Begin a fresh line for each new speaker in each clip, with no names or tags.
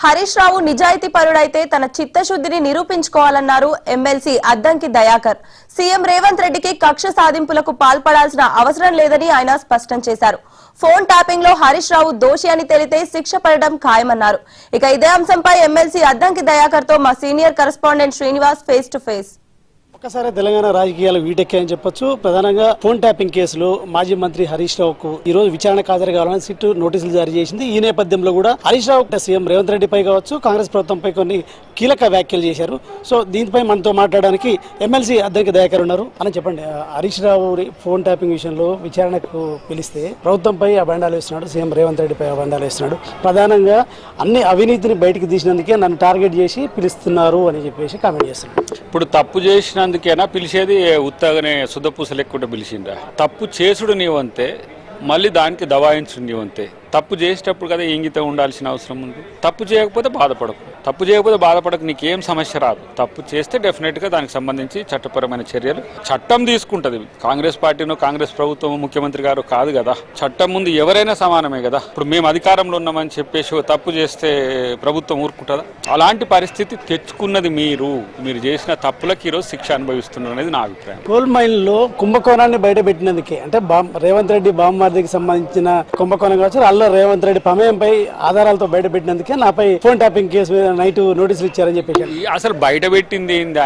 హరీష్ రావు నిజాయితీ పరుడైతే తన చిత్తశుద్ధిని నిరూపించుకోవాలన్నారు ఎమ్మెల్సీ అద్దంకి దయాకర్. సీఎం రేవంత్ రెడ్డికి కక్ష సాధింపులకు పాల్పడాల్సిన అవసరం లేదని ఆయన స్పష్టం చేశారు. ఫోన్ ట్యాపింగ్ లో హరీష్ రావు దోషి అని తేలితే శిక్ష పడడం ఖాయమన్నారు. ఇక ఇదే అంశంపై ఎమ్మెల్సీ అద్దంకి దయాకర్ తో మా senior correspondent Srinivas face to face.
ఒక్కసారి తెలంగాణ రాజకీయాలు వీటెక్కాయని చెప్పొచ్చు. ప్రధానంగా ఫోన్ ట్యాపింగ్ కేసులో మాజీ మంత్రి హరీష్ రావుకు ఈ రోజు విచారణకు హాజరు కావాలని సిట్ నోటీసులు జారీ చేసింది. ఈ నేపథ్యంలో కూడా హరీష్ రావు సీఎం రేవంత్ రెడ్డిపై కావచ్చు, కాంగ్రెస్ ప్రభుత్వంపై కొన్ని కీలక వ్యాఖ్యలు చేశారు. సో దీనిపై మనతో మాట్లాడడానికి ఎమ్మెల్సీ అద్దంకి దయాకర్ ఉన్నారు. అని చెప్పండి, హరీష్ రావు ఫోన్ ట్యాపింగ్ విషయంలో విచారణకు పిలిస్తే ప్రభుత్వంపై అబండాలు వేస్తున్నాడు, సీఎం రేవంత్ రెడ్డిపై అబండాలు వేస్తున్నాడు. ప్రధానంగా అన్ని అవినీతిని బయటకు తీసినందుకే నన్ను టార్గెట్ చేసి పిలుస్తున్నారు అని చెప్పేసి కామెంట్ చేస్తున్నాడు.
ఇప్పుడు తప్పు చేసినందుకేనా పిలిచేది, ఉత్తగానే శుద్ధపూస లేకుండా పిలిచిండ్రా? తప్పు చేసుడు నీవంతే, మళ్ళీ దానికి దబాయించుడు నీవంతే. తప్పు చేసేటప్పుడు కదా ఇంగితం ఉండాల్సిన అవసరం ఉంది. తప్పు చేయకపోతే బాధపడకు, నీకేం సమస్య రాదు. తప్పు చేస్తే డెఫినెట్గా దానికి సంబంధించి చట్టపరమైన చర్యలు చట్టం తీసుకుంటుంది. కాంగ్రెస్ పార్టీనో కాంగ్రెస్ ప్రభుత్వం ముఖ్యమంత్రి గారు కాదు కదా, చట్టం ముందు ఎవరైనా సమానమే కదా. ఇప్పుడు మేము అధికారంలో ఉన్నామని చెప్పేసి తప్పు చేస్తే ప్రభుత్వం ఊరుకుంటుందా? అలాంటి పరిస్థితి తెచ్చుకున్నది మీరు చేసిన తప్పులకు ఈరోజు శిక్ష అనుభవిస్తున్నారు అనేది నా అభిప్రాయం.
కోల్ మైన్ లో కుంభకోణాన్ని బయట పెట్టినందుకే, అంటే రేవంత్ రెడ్డి బామ్మర్దికి సంబంధించిన కుంభకోణం కావచ్చు, రేవంత్ రెడ్డి ప్రమేయంపై ఆధారాలతో బయట పెట్టినందుకే నాపై ఫోన్ ట్యాపింగ్ కేసు మీద నైట్ నోటీసులు ఇచ్చారని చెప్పేసి
అసలు బయట పెట్టింది ఏంది?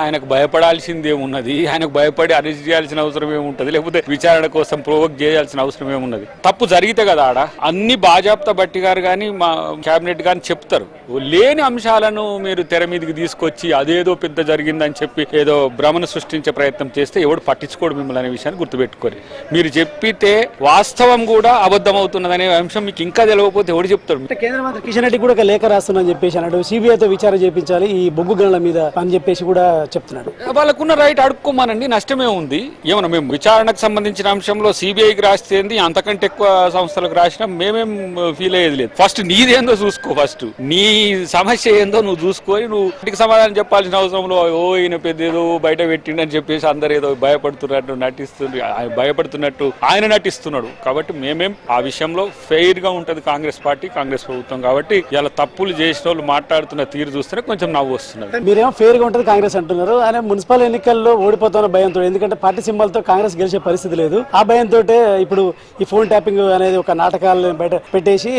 ఆయనకు భయపడాల్సింది ఏమున్నది? ఆయనకు భయపడి అరెస్ట్ చేయాల్సిన అవసరం ఏముంటది? లేకపోతే విచారణ కోసం ప్రొవోక్ చేయాల్సిన అవసరం ఏమున్నది? తప్పు జరిగితే కదా ఆడ అన్ని బాజాప్తా బట్టి గారు కానీ మా కేబినెట్ కానీ చెప్తారు. లేని అంశాలను మీరు తెర మీదకి తీసుకొచ్చి అదేదో పెద్ద జరిగిందని చెప్పి ఏదో భ్రమను సృష్టించే ప్రయత్నం చేస్తే ఎవడు పట్టించుకోడు మిమ్మల్ని అనే విషయాన్ని గుర్తుపెట్టుకోరు. మీరు చెప్పితే వాస్తవం కూడా అబద్ధం అవుతున్నదనే అంశం మీకు ఇంకా తెలియకపోతే ఎవడు చెప్తాడు?
కేంద్ర మంత్రి కిషన్ రెడ్డి కూడా ఒక లేఖ రాస్తున్నాని చెప్పేసి అన్నాడు. సిబిఐతో విచారణ చేయించాలి ఈ బొగ్గు గనుల మీద అని చెప్పేసి కూడా చెప్తున్నాడు.
వాళ్ళకున్న రైట్ అడుక్కోమానండి, నష్టమే ఉంది. ఏమన్నా మేము విచారణకు సంబంధించిన అంశంలో సిబిఐకి రాస్తే అంతకంటే ఎక్కువ సంస్థలకు రాసినా మేమేం ఫీల్ అయ్యేది లేదు. ఫస్ట్ నీదేందో చూసుకో, ఫస్ట్ నీ సమస్య ఏందో నువ్వు చూసుకొని నువ్వు ఇంటికి సమాధానం చెప్పాల్సిన అవసరంలో ఈయన పెద్ద ఏదో బయట పెట్టిండని చెప్పేసి అందరు ఏదో భయపడుతున్నట్టు ఆయన నటిస్తున్నాడు. కాబట్టి మేమేం ఆ విషయంలో ఫెయిర్ గా ఉంటది కాంగ్రెస్ పార్టీ, కాంగ్రెస్ ప్రభుత్వం. కాబట్టి ఇలా తప్పులు చేసిన వాళ్ళు మాట్లాడుతున్న తీరు చూస్తేనే కొంచెం నవ్వు వస్తున్నది.
మీరేమో ఫెయిర్ గా ఉంటది కాంగ్రెస్ అంటున్నారు, ఆయన మున్సిపల్ ఎన్నికల్లో ఓడిపోతున్న భయంతో, ఎందుకంటే పార్టీ సింబల్ తో కాంగ్రెస్ గెలిచే పరిస్థితి లేదు. ఆ భయంతో ఇప్పుడు ఈ ఫోన్ ట్యాపింగ్ అనేది ఒక నాటకాలను బయట పెట్టేసి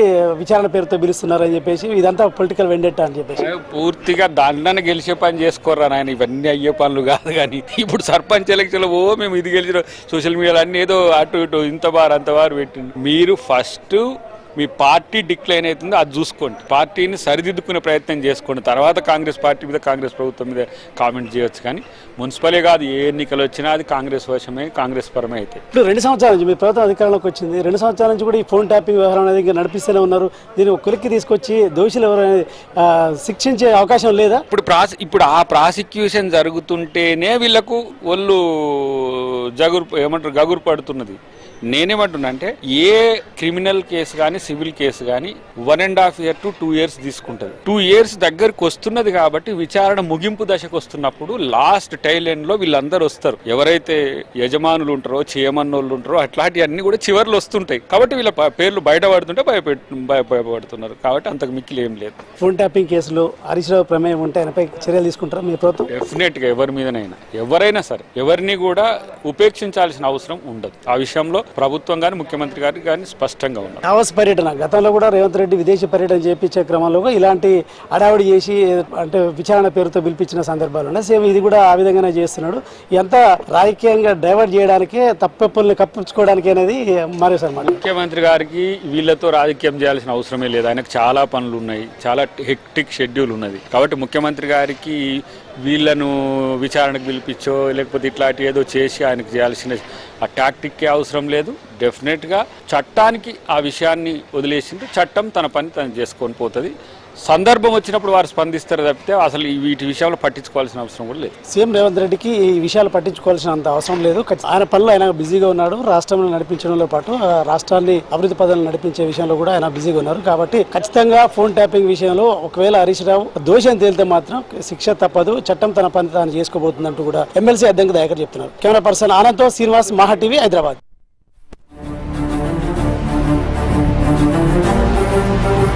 విచారణ పేరుతో పిలుస్తున్నారని చెప్పేసి ఇదంతా పొలిటికల్ వెండెట్టా అని చెప్పేసి
పూర్తిగా దాంట్లోనే గెలిచే పని చేసుకోరా నాయన. ఇవన్నీ అయ్యే పనులు కాదు. కానీ ఇప్పుడు సర్పంచ్ ఎలక్షన్ లో మేము ఇది గెలిచిన సోషల్ మీడియాలో అన్ని ఏదో అటు ఇటు ఇంత వారు పెట్టింది. మీరు ఫస్ట్ మీ పార్టీ డిక్లైన్ అవుతుందో అది చూసుకోండి, పార్టీని సరిదిద్దుకునే ప్రయత్నం చేసుకోండి. తర్వాత కాంగ్రెస్ పార్టీ మీద, కాంగ్రెస్ ప్రభుత్వం మీద కామెంట్ చేయొచ్చు. కానీ మున్సిపలే కాదు, ఏ ఎన్నికలు వచ్చినా అది కాంగ్రెస్ వశమే, కాంగ్రెస్ పరమే అయితే.
ఇప్పుడు 2 సంవత్సరాల నుంచి మీ ప్రభుత్వం అధికారంలోకి వచ్చింది. 2 సంవత్సరాల నుంచి కూడా ఈ ఫోన్ ట్యాపింగ్ వ్యవహారం అనేది ఇంకా నడిపిస్తూనే ఉన్నారు. దీన్ని ఒక కొలిక్కి తీసుకొచ్చి దోషులు ఎవరైనా శిక్షించే అవకాశం లేదా?
ఇప్పుడు ఆ ప్రాసిక్యూషన్ జరుగుతుంటేనే వీళ్ళకు ఒళ్ళు గగురు పడుతున్నది. నేనేమంటున్నా అంటే ఏ క్రిమినల్ కేసు కానీ సివిల్ కేసు కానీ 1.5 years to 2 years తీసుకుంటుంది. 2 years దగ్గరకు వస్తున్నది కాబట్టి విచారణ ముగింపు దశకు వస్తున్నప్పుడు లాస్ట్ టైల్ ఎండ్ లో వీళ్ళందరూ వస్తారు. ఎవరైతే యజమానులు ఉంటారో, చేయమన్నోళ్ళు ఉంటారో అట్లాంటివన్నీ కూడా చివర్లు వస్తుంటాయి. కాబట్టి వీళ్ళ పేర్లు బయటపడుతుంటే భయపడుతున్నారు. కాబట్టి అంతకు మిక్కిలి ఏం లేదు.
ఫోన్ ట్యాపింగ్ కేసులో హరీష్ రావు ప్రమేయం ఉంటే ఆయనపై చర్యలు తీసుకుంటారా మీ ప్రభుత్వం?
డెఫినెట్ గా ఎవరి మీదనైనా ఎవరైనా సరే ఎవరిని కూడా ఉపేక్షించాల్సిన అవసరం ఉండదు. ఆ విషయంలో ప్రభుత్వం కానీ ముఖ్యమంత్రి గారు కానీ స్పష్టంగా ఉన్నారు.
దావోస్ పర్యటన గతంలో కూడా రేవంత్ రెడ్డి విదేశీ పర్యటన చేయించే క్రమంలో ఇలాంటి అడావిడి చేసి అంటే విచారణ పేరుతో పిలిపించిన సందర్భాలు ఉన్నాయి. సేమ్ ఇది కూడా ఆ విధంగానే చేస్తున్నాడు. ఎంత రాజకీయంగా డైవర్ట్ చేయడానికే, తప్పుల్ని కప్పించుకోవడానికి అనేది మరోసారి
ముఖ్యమంత్రి గారికి వీళ్ళతో రాజకీయం చేయాల్సిన అవసరమే లేదు. ఆయనకు చాలా పనులు ఉన్నాయి, చాలా హెక్టిక్ షెడ్యూల్ ఉన్నది. కాబట్టి ముఖ్యమంత్రి గారికి వీళ్ళను విచారణకు పిలిపించో లేకపోతే ఇట్లాంటి ఏదో చేసి ఆయనకు చేయాల్సిన ఆ టాక్టిక్కే అవసరం లేదు. డెఫినెట్గా చట్టానికి ఆ విషయాన్ని వదిలేసింది. చట్టం తన పని తను చేసుకొని పోతుంది. సందర్భం వచ్చినప్పుడు వారు స్పందిస్తారు తప్పితే అసలు వీటి విషయాలు పట్టించుకోవాల్సిన అవసరం కూడా లేదు.
సీఎం రేవంత్ రెడ్డికి ఈ విషయాలు పట్టించుకోవాల్సిన అంత అవసరం లేదు. ఆయన పనులు ఆయన బిజీగా ఉన్నాడు. రాష్ట్రంలో నడిపించడంలో పాటు రాష్ట్రాన్ని అభివృద్ధి పదాలను నడిపించే విషయంలో కూడా ఆయన బిజీగా ఉన్నారు. కాబట్టి ఖచ్చితంగా ఫోన్ ట్యాపింగ్ విషయంలో ఒకవేళ హరీష్ రావు దోషం తేలితే మాత్రం శిక్ష తప్పదు, చట్టం తన పని తాను చేసుకోబోతుందంటూ కూడా ఎమ్మెల్సీ అద్దంకి దయాకర్ చెప్తున్నారు. కెమెరా పర్సన్ ఆనంద్తో శ్రీనివాస్, మహా టీవీ, హైదరాబాద్.